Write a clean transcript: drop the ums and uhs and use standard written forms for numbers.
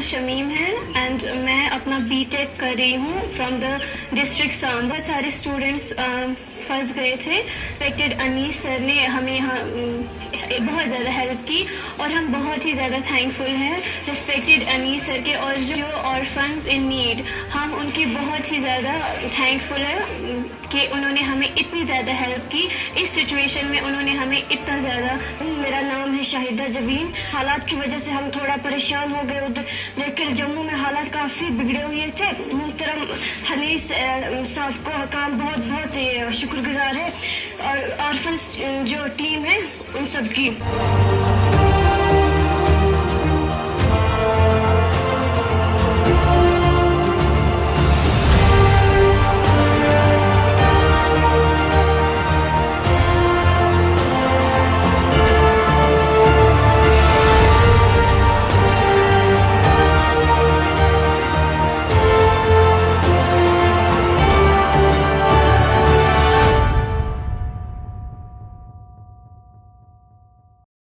शमीम है एंड मैं अपना बीटेक कर रही हूँ फ्रॉम द डिस्ट्रिक्ट सांबा। बहुत सारे स्टूडेंट्स फंस गए थे। रिस्पेक्टेड अनीस सर ने हमें यहाँ बहुत ज़्यादा हेल्प की और हम बहुत ही ज़्यादा थैंकफुल हैं रिस्पेक्टेड अनीस सर के। और जो ऑर्फन्स इन नीड, हम उनकी बहुत ही ज़्यादा थैंकफुल है कि उन्होंने हमें इतनी ज़्यादा हेल्प की। इस सिचुएशन में उन्होंने हमें इतना ज़्यादा। मेरा नाम है शाहिदा जबीन। हालात की वजह से हम थोड़ा परेशान हो गए उधर, लेकिन जम्मू में हालात काफ़ी बिगड़े हुए थे। मुहतरम हनीस साहब को काम बहुत बहुत शुक्रगुजार है और ऑर्फन्स जो टीम है उन सब की।